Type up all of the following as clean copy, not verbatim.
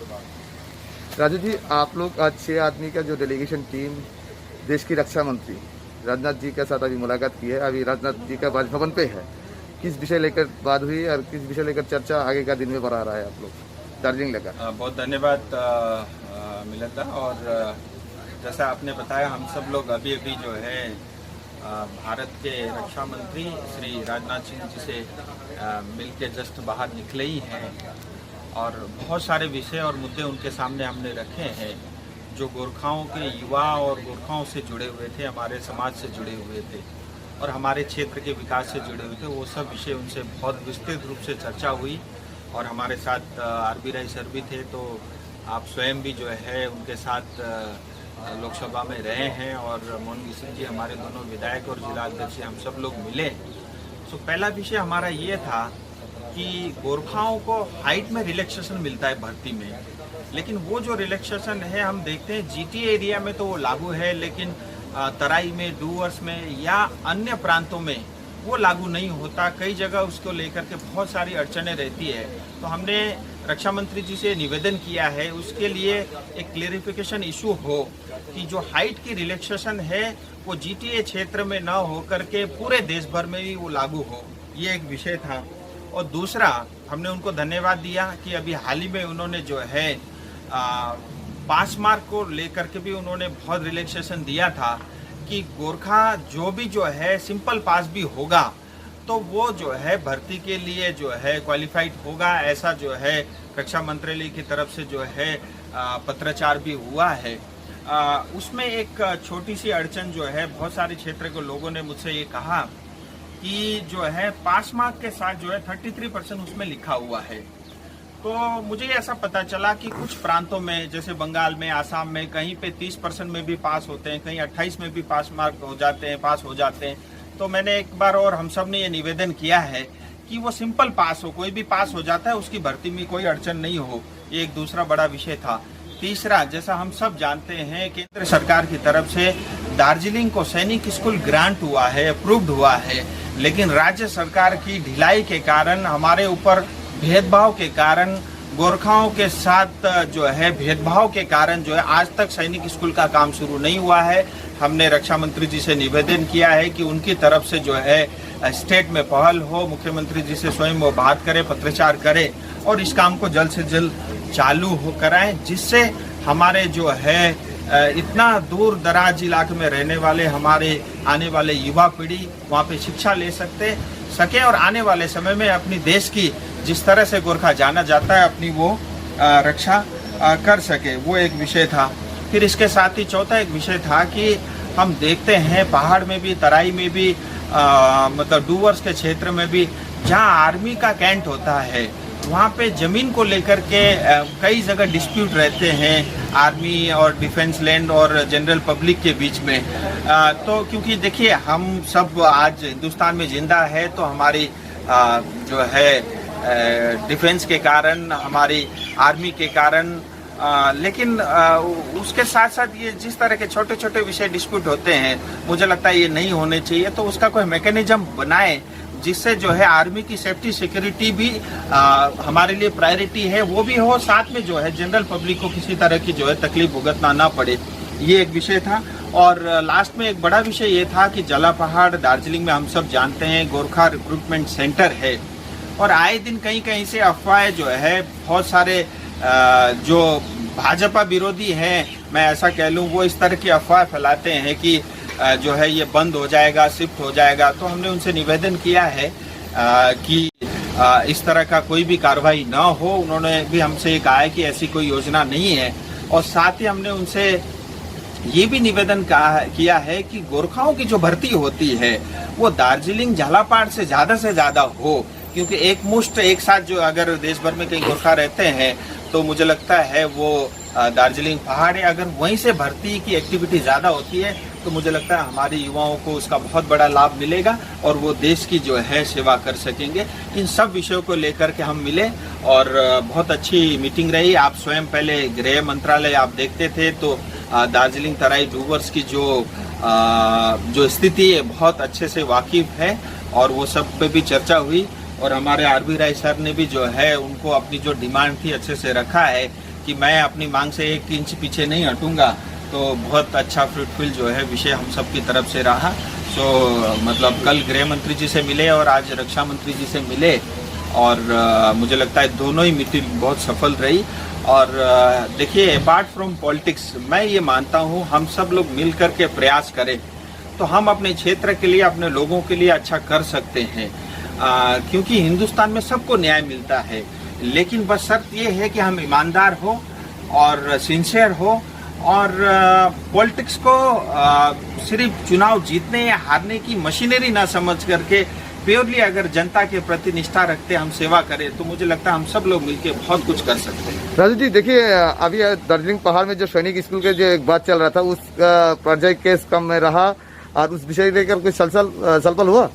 राजू जी, आप लोग आज 6 आदमी का जो डेलीगेशन टीम देश की रक्षा मंत्री राजनाथ जी के साथ अभी मुलाकात की है। अभी राजनाथ जी का राजभवन पे है। किस विषय लेकर बात हुई और किस विषय लेकर चर्चा आगे का दिन में बढ़ा रहा है आप लोग दार्जिलिंग लेकर? बहुत धन्यवाद मिलन दा। और जैसा आपने बताया, हम सब लोग अभी अभी जो है भारत के रक्षा मंत्री श्री राजनाथ सिंह जी से मिल के जस्ट बाहर निकले ही हैं और बहुत सारे विषय और मुद्दे उनके सामने हमने रखे हैं जो गोरखाओं के युवा और गोरखाओं से जुड़े हुए थे, हमारे समाज से जुड़े हुए थे और हमारे क्षेत्र के विकास से जुड़े हुए थे। वो सब विषय उनसे बहुत विस्तृत रूप से चर्चा हुई और हमारे साथ आरबी राय सर भी थे, तो आप स्वयं भी जो है उनके साथ लोकसभा में रहे हैं और मोहन सिंह जी हमारे दोनों विधायक और जिला अध्यक्ष हम सब लोग मिले। तो पहला विषय हमारा ये था कि गोरखाओं को हाइट में रिलैक्सेशन मिलता है भर्ती में, लेकिन वो जो रिलैक्सेशन है हम देखते हैं जीटी एरिया में तो वो लागू है, लेकिन तराई में, डूवर्स में या अन्य प्रांतों में वो लागू नहीं होता। कई जगह उसको लेकर के बहुत सारी अड़चनें रहती है। तो हमने रक्षा मंत्री जी से निवेदन किया है उसके लिए एक क्लेरिफिकेशन इशू हो कि जो हाइट की रिलैक्सेशन है वो जीटीए क्षेत्र में न हो करके पूरे देश भर में भी वो लागू हो, ये एक विषय था। और दूसरा, हमने उनको धन्यवाद दिया कि अभी हाल ही में उन्होंने जो है पास मार्क को लेकर के भी उन्होंने बहुत रिलैक्सेशन दिया था कि गोरखा जो है सिंपल पास भी होगा तो वो जो है भर्ती के लिए जो है क्वालिफाइड होगा, ऐसा जो है रक्षा मंत्रालय की तरफ से जो है पत्राचार भी हुआ है। उसमें एक छोटी सी अड़चन जो है, बहुत सारे क्षेत्र के लोगों ने मुझसे ये कहा कि जो है पास मार्क के साथ जो है 33% उसमें लिखा हुआ है। तो मुझे ऐसा पता चला कि कुछ प्रांतों में जैसे बंगाल में, आसाम में कहीं पे 30% में भी पास होते हैं, कहीं 28 में भी पास मार्क हो जाते हैं, पास हो जाते हैं। तो मैंने एक बार और हम सब ने ये निवेदन किया है कि वो सिंपल पास हो, कोई भी पास हो जाता है, उसकी भर्ती में कोई अड़चन नहीं हो। ये एक दूसरा बड़ा विषय था। तीसरा, जैसा हम सब जानते हैं केंद्र सरकार की तरफ से दार्जिलिंग को सैनिक स्कूल ग्रांट हुआ है, अप्रूव्ड हुआ है, लेकिन राज्य सरकार की ढिलाई के कारण, हमारे ऊपर भेदभाव के कारण, गोरखाओं के साथ जो है भेदभाव के कारण जो है आज तक सैनिक स्कूल का काम शुरू नहीं हुआ है। हमने रक्षा मंत्री जी से निवेदन किया है कि उनकी तरफ से जो है स्टेट में पहल हो, मुख्यमंत्री जी से स्वयं वो बात करे, पत्राचार करे और इस काम को जल्द से जल्द चालू हो कराएं, जिससे हमारे जो है इतना दूर दराज इलाके में रहने वाले हमारे आने वाले युवा पीढ़ी वहाँ पे शिक्षा ले सके और आने वाले समय में अपनी देश की जिस तरह से गोरखा जाना जाता है अपनी वो रक्षा कर सके। वो एक विषय था। फिर इसके साथ ही चौथा एक विषय था कि हम देखते हैं पहाड़ में भी, तराई में भी, मतलब डूवर्स के क्षेत्र में भी जहाँ आर्मी का कैंट होता है वहाँ पे जमीन को लेकर के कई जगह डिस्प्यूट रहते हैं आर्मी और डिफेंस लैंड और जनरल पब्लिक के बीच में। तो क्योंकि देखिए हम सब आज हिंदुस्तान में जिंदा है तो हमारी जो है डिफेंस के कारण, हमारी आर्मी के कारण, लेकिन उसके साथ साथ ये जिस तरह के छोटे छोटे विषय डिस्प्यूट होते हैं, मुझे लगता है ये नहीं होने चाहिए। तो उसका कोई मैकेनिज्म बनाए जिससे जो है आर्मी की सेफ्टी सिक्योरिटी भी हमारे लिए प्रायोरिटी है, वो भी हो, साथ में जो है जनरल पब्लिक को किसी तरह की जो है तकलीफ भुगतना ना पड़े। ये एक विषय था। और लास्ट में एक बड़ा विषय ये था कि जला पहाड़ दार्जिलिंग में हम सब जानते हैं गोरखा रिक्रूटमेंट सेंटर है और आए दिन कहीं कहीं से अफवाहें जो है, बहुत सारे जो भाजपा विरोधी हैं, मैं ऐसा कह लूँ, वो इस तरह की अफवाह फैलाते हैं कि जो है ये बंद हो जाएगा, शिफ्ट हो जाएगा। तो हमने उनसे निवेदन किया है कि इस तरह का कोई भी कार्रवाई ना हो। उन्होंने भी हमसे ये कहा है कि ऐसी कोई योजना नहीं है। और साथ ही हमने उनसे ये भी निवेदन किया है कि गोरखाओं की जो भर्ती होती है वो दार्जिलिंग झालापाड़ से ज्यादा हो, क्योंकि एक मुश्त एक साथ जो अगर देश भर में कहीं गोरखा रहते हैं तो मुझे लगता है वो दार्जिलिंग पहाड़ है, अगर वहीं से भर्ती की एक्टिविटी ज्यादा होती है तो मुझे लगता है हमारे युवाओं को उसका बहुत बड़ा लाभ मिलेगा और वो देश की जो है सेवा कर सकेंगे। इन सब विषयों को लेकर के हम मिले और बहुत अच्छी मीटिंग रही। आप स्वयं पहले गृह मंत्रालय आप देखते थे तो दार्जिलिंग तराई डूवर्स की जो स्थिति है बहुत अच्छे से वाकिफ है और वो सब पे भी चर्चा हुई। और हमारे आरबी राय सर ने भी जो है उनको अपनी जो डिमांड थी अच्छे से रखा है कि मैं अपनी मांग से 1 इंच पीछे नहीं हटूंगा, तो बहुत अच्छा फ्रूटफुल जो है विषय हम सब की तरफ से रहा। मतलब कल गृह मंत्री जी से मिले और आज रक्षा मंत्री जी से मिले, और मुझे लगता है दोनों ही मीटिंग बहुत सफल रही। और देखिए, अपार्ट फ्रॉम पॉलिटिक्स, मैं ये मानता हूँ हम सब लोग मिल कर के प्रयास करें तो हम अपने क्षेत्र के लिए, अपने लोगों के लिए अच्छा कर सकते हैं। क्योंकि हिंदुस्तान में सबको न्याय मिलता है, लेकिन बस शर्त ये है कि हम ईमानदार हो और सिंसियर हो, और पॉलिटिक्स को सिर्फ चुनाव जीतने या हारने की मशीनरी ना समझ करके प्योरली अगर जनता के प्रति निष्ठा रखते हम सेवा करें, तो मुझे लगता है हम सब लोग मिलकर बहुत कुछ कर सकते हैं। राजू जी, देखिए अभी दार्जिलिंग पहाड़ में जो सैनिक स्कूल के जो एक बात चल रहा था, उस प्रोजेक्ट केस कम में रहा और उस विषय लेकर कोई सलपल हुआ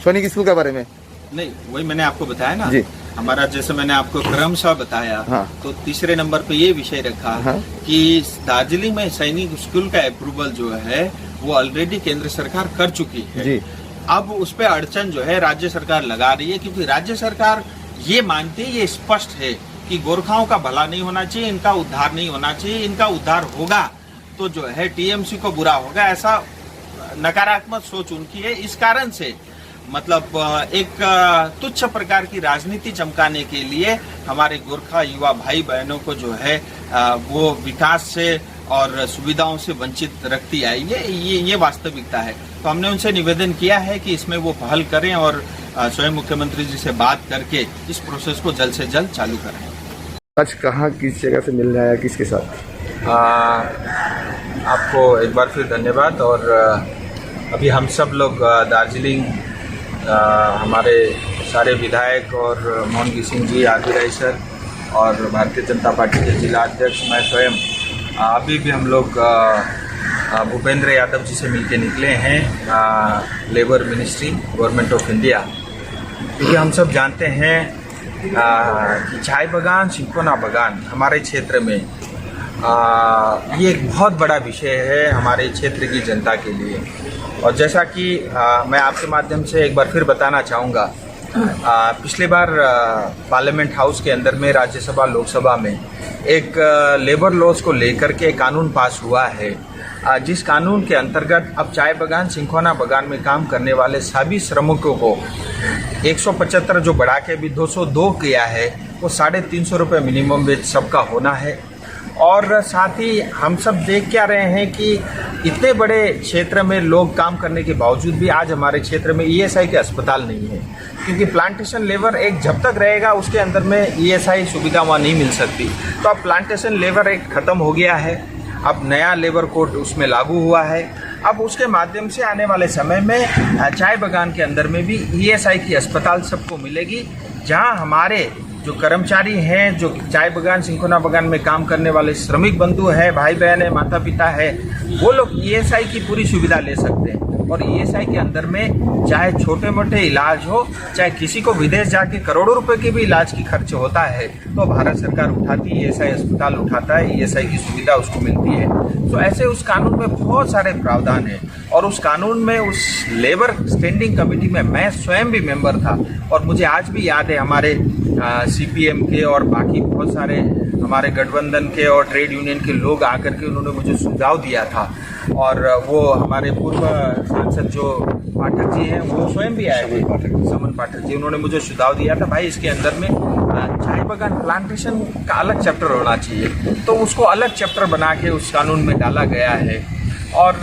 सैनिक स्कूल के बारे में? नहीं, वही मैंने आपको बताया ना जी। हमारा, जैसे मैंने आपको क्रमशः बताया, हाँ। तो तीसरे नंबर पे ये विषय रखा, हाँ। कि दार्जिलिंग में सैनिक स्कूल का अप्रूवल जो है वो ऑलरेडी केंद्र सरकार कर चुकी है जी। अब उस पे अड़चन जो है राज्य सरकार लगा रही है, क्योंकि राज्य सरकार ये मानती है, ये स्पष्ट है कि गोरखाओं का भला नहीं होना चाहिए, इनका उद्धार नहीं होना चाहिए, इनका उद्धार होगा तो जो है टीएमसी को बुरा होगा, ऐसा नकारात्मक सोच उनकी है। इस कारण से मतलब एक तुच्छ प्रकार की राजनीति चमकाने के लिए हमारे गोरखा युवा भाई बहनों को जो है वो विकास से और सुविधाओं से वंचित रखती आई है, ये वास्तविकता है। तो हमने उनसे निवेदन किया है कि इसमें वो पहल करें और स्वयं मुख्यमंत्री जी से बात करके इस प्रोसेस को जल्द से जल्द चालू करें। आज कहाँ किस जगह से मिलने आया, किसके साथ? आपको एक बार फिर धन्यवाद। और अभी हम सब लोग दार्जिलिंग, हमारे सारे विधायक और मोहन सिंह जी, आरबी राय सर और भारतीय जनता पार्टी के जिला अध्यक्ष, मैं स्वयं, अभी भी हम लोग भूपेंद्र यादव जी से मिलके निकले हैं, labour ministry, government of India. क्योंकि हम सब जानते हैं कि चाय बागान, सिंकोना बागान हमारे क्षेत्र में ये एक बहुत बड़ा विषय है हमारे क्षेत्र की जनता के लिए। और जैसा कि मैं आपके माध्यम से एक बार फिर बताना चाहूँगा, पिछले बार पार्लियामेंट हाउस के अंदर में, राज्यसभा लोकसभा में एक लेबर लॉज को लेकर के कानून पास हुआ है, जिस कानून के अंतर्गत अब चाय बागान, सिंकोना बागान में काम करने वाले सभी श्रमिकों को 175 जो बढ़ा के अभी 202 किया है, वो 350 रुपये मिनिमम वेज सबका होना है। और साथ ही हम सब देख क्या रहे हैं कि इतने बड़े क्षेत्र में लोग काम करने के बावजूद भी आज हमारे क्षेत्र में ईएसआई के अस्पताल नहीं है, क्योंकि प्लांटेशन लेबर एक जब तक रहेगा उसके अंदर में ईएसआई सुविधा वहाँ नहीं मिल सकती। तो अब प्लांटेशन लेबर एक ख़त्म हो गया है, अब नया लेबर कोड उसमें लागू हुआ है। अब उसके माध्यम से आने वाले समय में चाय बागान के अंदर में भी ईएसआई की अस्पताल सबको मिलेगी, जहाँ हमारे जो कर्मचारी हैं, जो चाय बागान, सिंकोना बागान में काम करने वाले श्रमिक बंधु हैं, भाई बहन है, माता पिता है, वो लोग ईएसआई की पूरी सुविधा ले सकते हैं। और ईएसआई के अंदर में चाहे छोटे मोटे इलाज हो, चाहे किसी को विदेश जाके करोड़ों रुपए के भी इलाज की खर्च होता है, तो भारत सरकार उठाती है, ईएसआई अस्पताल उठाता है, ईएसआई की सुविधा उसको मिलती है। तो ऐसे उस कानून में बहुत सारे प्रावधान हैं, और उस कानून में, उस लेबर स्टैंडिंग कमेटी में मैं स्वयं भी मेंबर था, और मुझे आज भी याद है हमारे सीपीएम के और बाकी बहुत सारे हमारे गठबंधन के और ट्रेड यूनियन के लोग आकर के उन्होंने मुझे सुझाव दिया था। और वो हमारे पूर्व सांसद जो पाठक जी हैं, वो स्वयं भी आए थे, समन पाठक जी, उन्होंने मुझे सुझाव दिया था, भाई इसके अंदर में चाय बागान प्लांटेशन का अलग चैप्टर होना चाहिए। तो उसको अलग चैप्टर बना के उस कानून में डाला गया है। और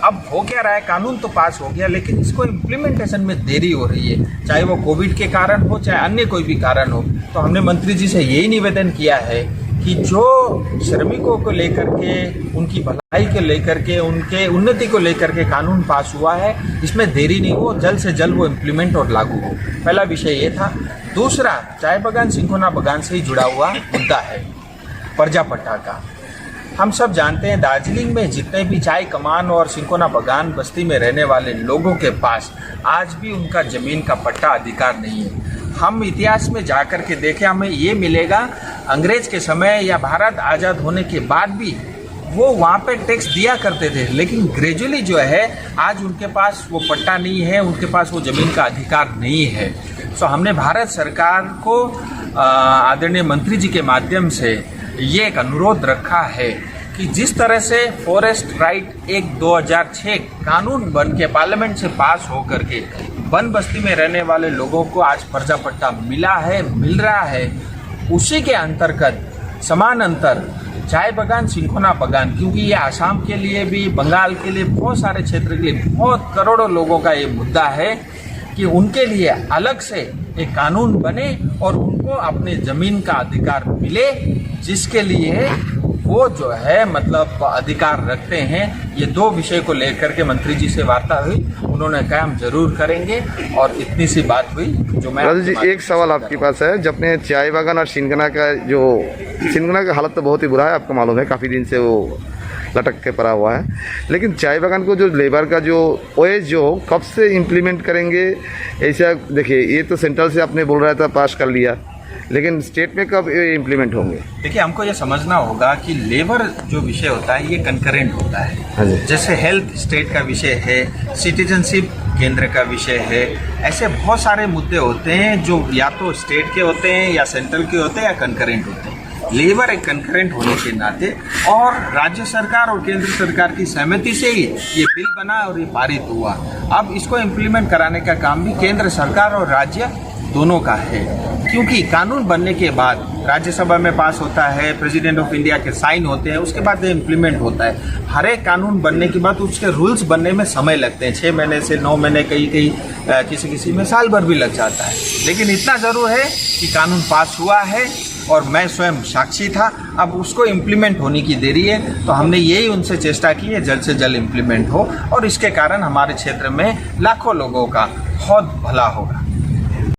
अब हो क्या रहा है, कानून तो पास हो गया, लेकिन इसको इम्प्लीमेंटेशन में देरी हो रही है, चाहे वो कोविड के कारण हो, चाहे अन्य कोई भी कारण हो। तो हमने मंत्री जी से यही निवेदन किया है कि जो श्रमिकों को लेकर के, उनकी भलाई को लेकर के, उनके उन्नति को लेकर के कानून पास हुआ है, इसमें देरी नहीं हो, जल्द से जल्द वो इम्प्लीमेंट और लागू हो। पहला विषय ये था। दूसरा, चाय बागान, सिंकोना बागान से ही जुड़ा हुआ मुद्दा है पर्जा पट्टा का। हम सब जानते हैं दार्जिलिंग में जितने भी चाय कमान और सिंकोना बागान बस्ती में रहने वाले लोगों के पास आज भी उनका जमीन का पट्टा अधिकार नहीं है। हम इतिहास में जाकर के देखें, हमें ये मिलेगा, अंग्रेज के समय या भारत आज़ाद होने के बाद भी वो वहाँ पे टैक्स दिया करते थे, लेकिन ग्रेजुअली जो है आज उनके पास वो पट्टा नहीं है, उनके पास वो ज़मीन का अधिकार नहीं है। सो हमने भारत सरकार को आदरणीय मंत्री जी के माध्यम से ये एक अनुरोध रखा है कि जिस तरह से फॉरेस्ट राइट एक्ट 2006 कानून बन के पार्लियामेंट से पास हो करके वन बस्ती में रहने वाले लोगों को आज पर्चा पट्टा मिल रहा है, उसी के अंतर्गत समानांतर चाय बागान, सिंकोना बागान, क्योंकि ये आसाम के लिए भी, बंगाल के लिए, बहुत सारे क्षेत्र के लिए, बहुत करोड़ों लोगों का ये मुद्दा है कि उनके लिए अलग से एक कानून बने और उनको अपने जमीन का अधिकार मिले, जिसके लिए वो जो है मतलब अधिकार रखते हैं। ये दो विषय को लेकर के मंत्री जी से वार्ता हुई, उन्होंने कहा हम जरूर करेंगे और इतनी सी बात हुई जो मैं। राजू जी, एक सवाल आपके पास है। जब अपने चाय बागान और सिंघना का हालत तो बहुत ही बुरा है, आपको मालूम है, काफ़ी दिन से वो लटक के पड़ा हुआ है, लेकिन चाय बागान को जो लेबर का जो ओएस जो कब से इम्प्लीमेंट करेंगे, ऐसा देखिए, ये तो सेंट्रल से आपने बोल रहा था पास कर लिया, लेकिन स्टेट में कब इम्प्लीमेंट होंगे? देखिए, हमको ये समझना होगा कि लेबर जो विषय होता है ये कंकरेंट होता है। जैसे हेल्थ स्टेट का विषय है, सिटीजनशिप केंद्र का विषय है, ऐसे बहुत सारे मुद्दे होते हैं जो या तो स्टेट के होते हैं या सेंट्रल के होते हैं या कंकरेंट होते हैं। लेबर एक कंकरेंट होने के नाते और राज्य सरकार और केंद्र सरकार की सहमति से ही ये बिल बना और ये पारित हुआ। अब इसको इम्प्लीमेंट कराने का काम भी केंद्र सरकार और राज्य दोनों का है, क्योंकि कानून बनने के बाद राज्यसभा में पास होता है, प्रेसिडेंट ऑफ इंडिया के साइन होते हैं, उसके बाद ये इम्प्लीमेंट होता है। हर एक कानून बनने के बाद उसके रूल्स बनने में समय लगते हैं, 6 महीने से 9 महीने, कई किसी में साल भर भी लग जाता है। लेकिन इतना ज़रूर है कि कानून पास हुआ है और मैं स्वयं साक्षी था। अब उसको इम्प्लीमेंट होने की देरी है, तो हमने यही उनसे चेष्टा की है जल्द से जल्द इम्प्लीमेंट हो और इसके कारण हमारे क्षेत्र में लाखों लोगों का बहुत भला होगा।